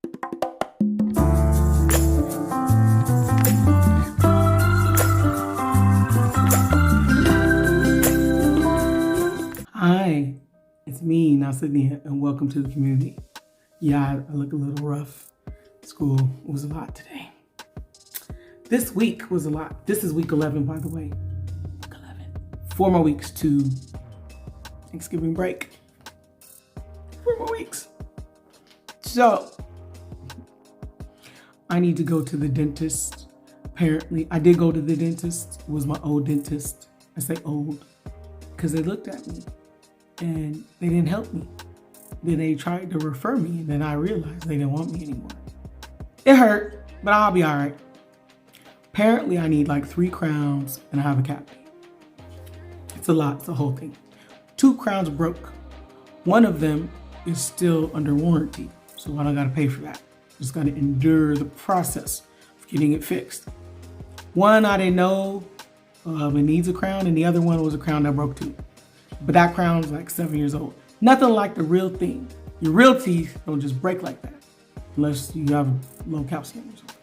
Hi, it's me, now Sydney, and welcome to the community. Yeah, I look a little rough. School was a lot today. This week was a lot. This is week 11, by the way. Week 11. 4 more weeks to Thanksgiving break. 4 more weeks. So, I need to go to the dentist. Apparently, I did go to the dentist. It was my old dentist. I say old because they looked at me and they didn't help me. Then they tried to refer me, and then I realized they didn't want me anymore. It hurt, but I'll be all right. Apparently, I need like 3 crowns and I have a cavity. It's a lot, it's a whole thing. 2 crowns broke. One of them is still under warranty, so I don't gotta pay for that. Just gotta endure the process of getting it fixed. One I didn't know it needs a crown, and the other one was a crown that broke too. But that crown's like 7 years old. Nothing like the real thing. Your real teeth don't just break like that, unless you have low calcium or something.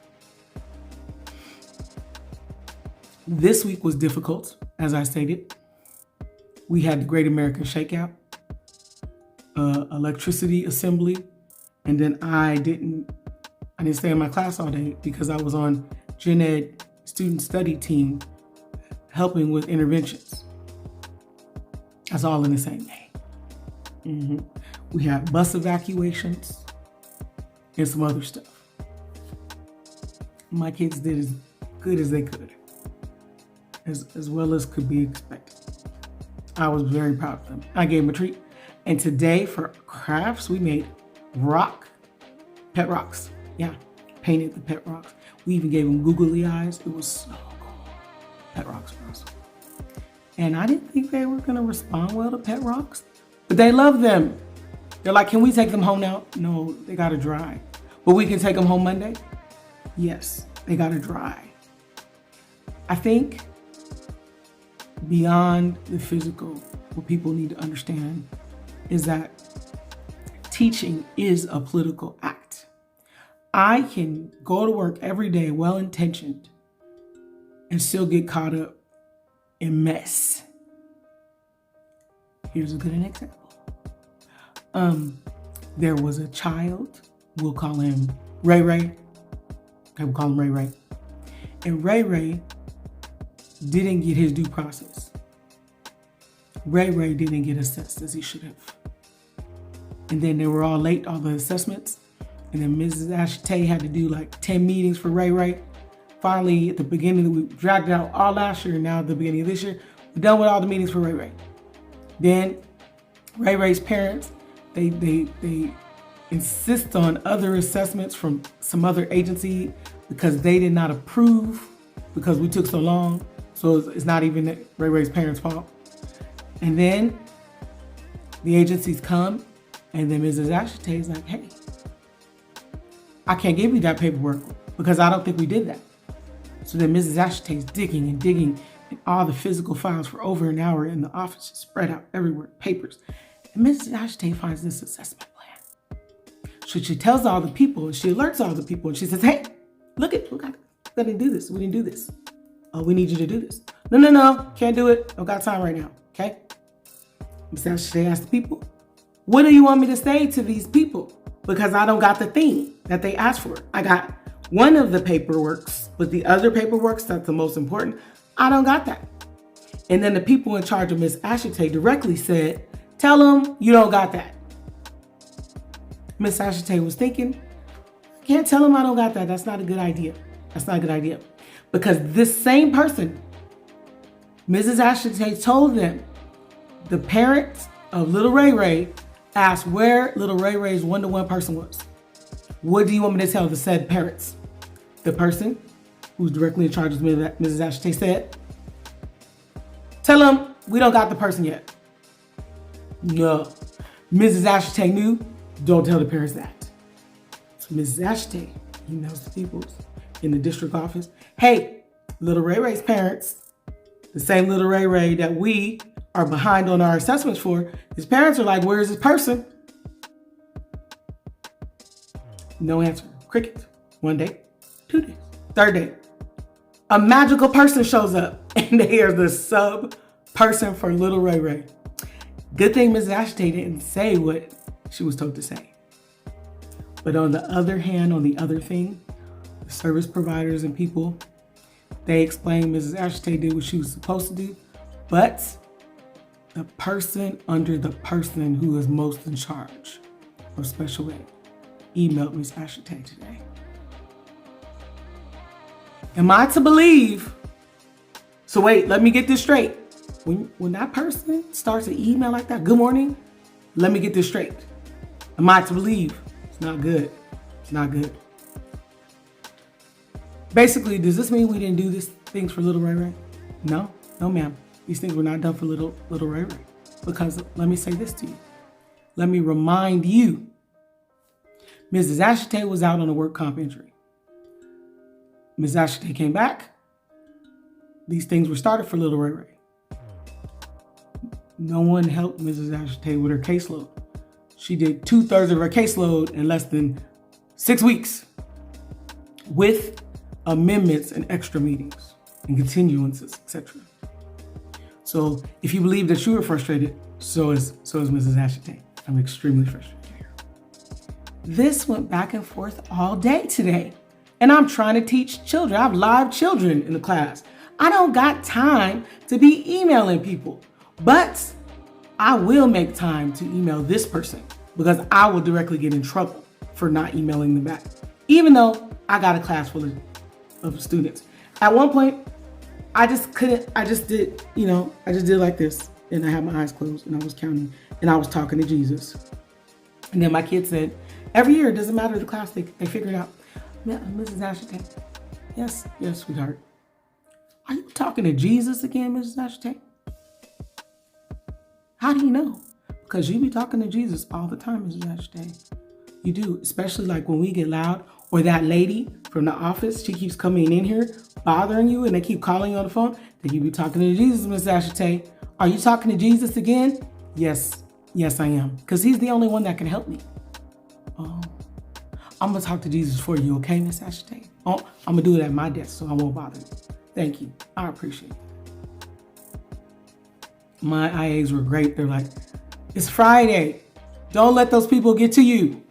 This week was difficult, as I stated. We had the Great American Shakeout, electricity assembly, and then I didn't stay in my class all day because I was on Gen Ed student study team helping with interventions. That's all in the same day. We had bus evacuations and some other stuff. My kids did as good as they could, as well as could be expected. I was very proud of them. I gave them a treat. And today for crafts, we made pet rocks. Yeah, painted the pet rocks. We even gave them googly eyes. It was so cool. Pet rocks were awesome. And I didn't think they were gonna respond well to pet rocks, but they love them. They're like, can we take them home now? No, they gotta dry. But we can take them home Monday? Yes, they gotta dry. I think beyond the physical, what people need to understand is that teaching is a political act. I can go to work every day well-intentioned and still get caught up in mess. Here's a good example. There was a child, we'll call him Ray Ray. Okay, we'll call him Ray Ray. And Ray Ray didn't get his due process. Ray Ray didn't get assessed as he should have. And then they were all late, all the assessments. And then Mrs. Ashitei had to do like 10 meetings for Ray Ray. Finally, at the beginning, we dragged it out all last year, and now at the beginning of this year, we're done with all the meetings for Ray Ray. Then Ray Ray's parents, they insist on other assessments from some other agency because they did not approve because we took so long. So it's not even Ray Ray's parents' fault. And then the agencies come, and then Mrs. Ashitei is like, hey, I can't give you that paperwork because I don't think we did that. So then Mrs. Ashitei's digging and digging in all the physical files for over an hour in the office, just spread out everywhere, papers. And Mrs. Ashitei finds this assessment plan. So she tells all the people, and she alerts all the people, and she says, hey, look, I didn't do this. We didn't do this. Oh, we need you to do this. No, can't do it. Don't got time right now, okay? Mrs. Ashitei asked the people, what do you want me to say to these people? Because I don't got the thing that they asked for. I got one of the paperworks, but the other paperworks, that's the most important, I don't got that. And then the people in charge of Miss Ashitei directly said, tell them you don't got that. Miss Ashitei was thinking, I can't tell them I don't got that. That's not a good idea. That's not a good idea. Because this same person, Mrs. Ashitei told them, the parents of little Ray Ray asked where little Ray Ray's one-to-one person was. What do you want me to tell the said parents? The person who's directly in charge of Mrs. Ashitei said, tell them we don't got the person yet. No. Mrs. Ashitei knew, don't tell the parents that. So Mrs. Ashitei emails the people in the district office, hey, little Ray Ray's parents, the same little Ray Ray that we are behind on our assessments for, his parents are like, where's this person? No answer. Cricket. 1 day, 2 days, 3rd day. A magical person shows up and they are the sub person for little Ray Ray. Good thing Mrs. Ashitei didn't say what she was told to say. But on the other hand, on the other thing, the service providers and people, they explained Mrs. Ashitei did what she was supposed to do, but the person under the person who is most in charge of special ed emailed Ms. Ashitei today. Am I to believe? So wait, let me get this straight. When that person starts an email like that, good morning, let me get this straight. Am I to believe? It's not good. It's not good. Basically, does this mean we didn't do these things for little Ray Ray? No, ma'am. These things were not done for little Ray Ray. Because let me say this to you. Let me remind you. Mrs. Ashitei was out on a work comp injury. Ms. Ashitei came back. These things were started for little Ray Ray. No one helped Mrs. Ashitei with her caseload. She did 2/3 of her caseload in less than 6 weeks with amendments and extra meetings and continuances, etc. So if you believe that you were frustrated, so is Mrs. Ashitei. I'm extremely frustrated here. This went back and forth all day today. And I'm trying to teach children. I have live children in the class. I don't got time to be emailing people, but I will make time to email this person because I will directly get in trouble for not emailing them back, even though I got a class full of students. At one point, I just did like this, and I had my eyes closed and I was counting and I was talking to Jesus. And then my kid said, every year, it doesn't matter the class, they figure it out. Mrs. Ashitei. Yes, sweetheart. Are you talking to Jesus again, Mrs. Ashitei? How do you know? Because you be talking to Jesus all the time, Mrs. Ashitei. You do, especially like when we get loud, or that lady from the office, she keeps coming in here, bothering you, and they keep calling you on the phone. Then you be talking to Jesus, Mrs. Ashitei. Are you talking to Jesus again? Yes, I am. Because he's the only one that can help me. Oh. I'm going to talk to Jesus for you, okay, Miss Ashitei? Oh, I'm going to do it at my desk so I won't bother you. Thank you. I appreciate it. My IAs were great. They're like, it's Friday. Don't let those people get to you.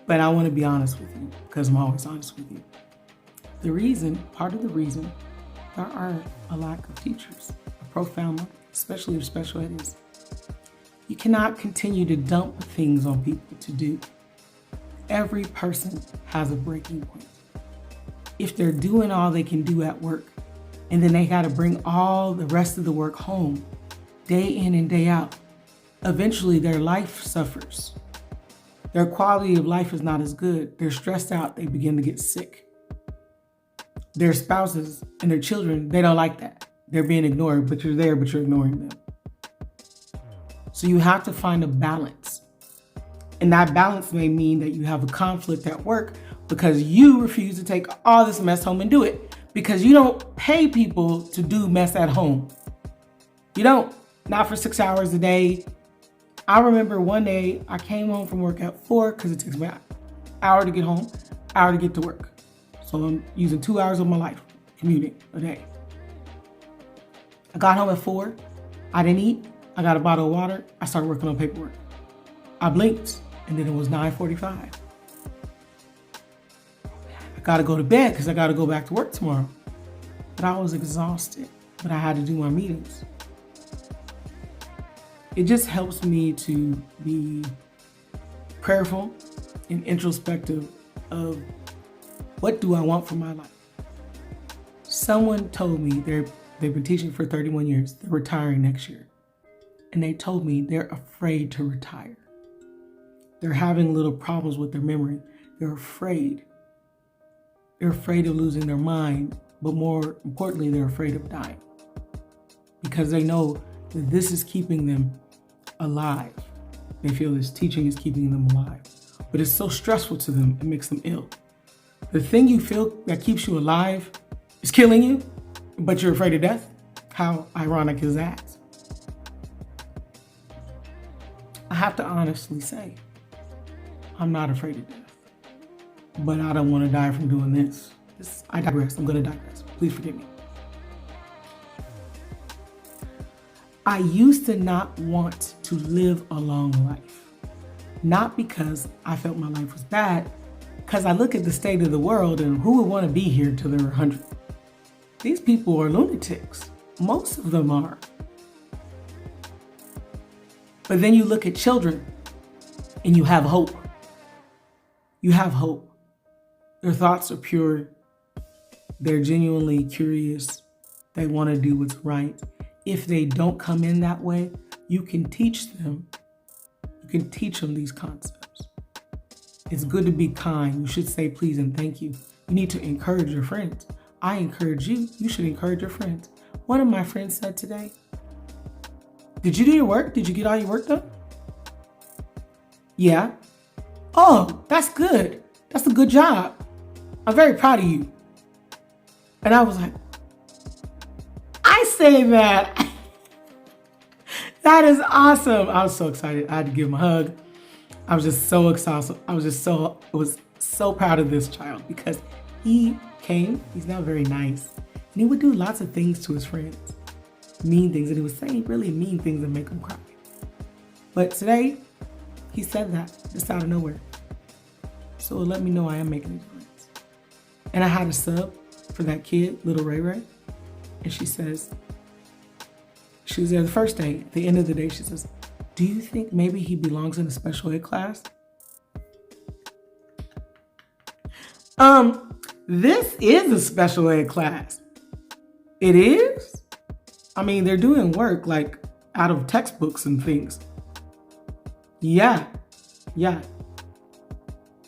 But I want to be honest with you because I'm always honest with you. Part of the reason there are a lack of teachers, a profound lack, especially if special ed is. You cannot continue to dump things on people to do. Every person has a breaking point. If they're doing all they can do at work, and then they got to bring all the rest of the work home, day in and day out, eventually their life suffers. Their quality of life is not as good. They're stressed out. They begin to get sick. Their spouses and their children, they don't like that. They're being ignored, but you're there, but you're ignoring them. So you have to find a balance. And that balance may mean that you have a conflict at work because you refuse to take all this mess home and do it because you don't pay people to do mess at home. You don't. Not for 6 hours a day. I remember one day I came home from work at 4 because it takes me an hour to get home, hour to get to work. So I'm using 2 hours of my life commuting a day. I got home at 4. I didn't eat. I got a bottle of water. I started working on paperwork. I blinked and then it was 9:45. I got to go to bed because I got to go back to work tomorrow. But I was exhausted, but I had to do my meetings. It just helps me to be prayerful and introspective of what do I want for my life. Someone told me they've been teaching for 31 years. They're retiring next year. And they told me they're afraid to retire. They're having little problems with their memory. They're afraid. They're afraid of losing their mind, but more importantly, they're afraid of dying because they know that this is keeping them alive. They feel this teaching is keeping them alive, but it's so stressful to them, it makes them ill. The thing you feel that keeps you alive is killing you, but you're afraid of death. How ironic is that? I have to honestly say, I'm not afraid of death. But I don't want to die from doing this. I digress. I'm going to digress. Please forgive me. I used to not want to live a long life. Not because I felt my life was bad, because I look at the state of the world and who would want to be here till they're 100? These people are lunatics. Most of them are. But then you look at children and you have hope. You have hope. Their thoughts are pure. They're genuinely curious. They want to do what's right. If they don't come in that way, you can teach them. You can teach them these concepts. It's good to be kind. You should say please and thank you. You need to encourage your friends. I encourage you. You should encourage your friends. One of my friends said today, did you do your work? Did you get all your work done? Yeah. Oh, that's good. That's a good job. I'm very proud of you. And I was like, I say that. That is awesome. I was so excited. I had to give him a hug. I was just so excited. I was so proud of this child because he came, he's not very nice. And he would do lots of things to his friends. Mean things. And he was saying really mean things that make him cry. But today, he said that just out of nowhere. So it let me know I am making a difference. And I had a sub for that kid, little Ray Ray. And she was there the first day. At the end of the day, she says, do you think maybe he belongs in a special ed class? This is a special ed class. It is? I mean, they're doing work like out of textbooks and things. Yeah.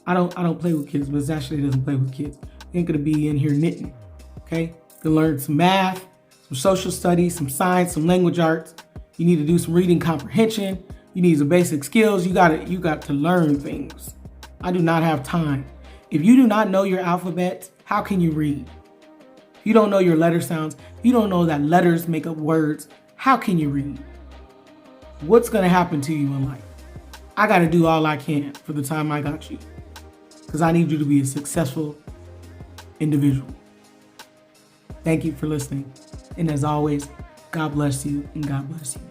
I don't play with kids, but Ashley doesn't play with kids. You ain't gonna be in here knitting, okay? You can learn some math, some social studies, some science, some language arts. You need to do some reading comprehension. You need some basic skills. You got to learn things. I do not have time. If you do not know your alphabet, how can you read? If you don't know your letter sounds, if you don't know that letters make up words, how can you read? What's gonna happen to you in life? I gotta do all I can for the time I got you, because I need you to be a successful individual. Thank you for listening. And as always, God bless you and God bless you.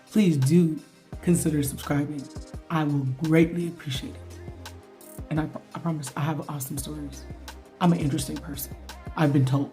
Please do consider subscribing. I will greatly appreciate it. And I promise I have awesome stories. I'm an interesting person. I've been told.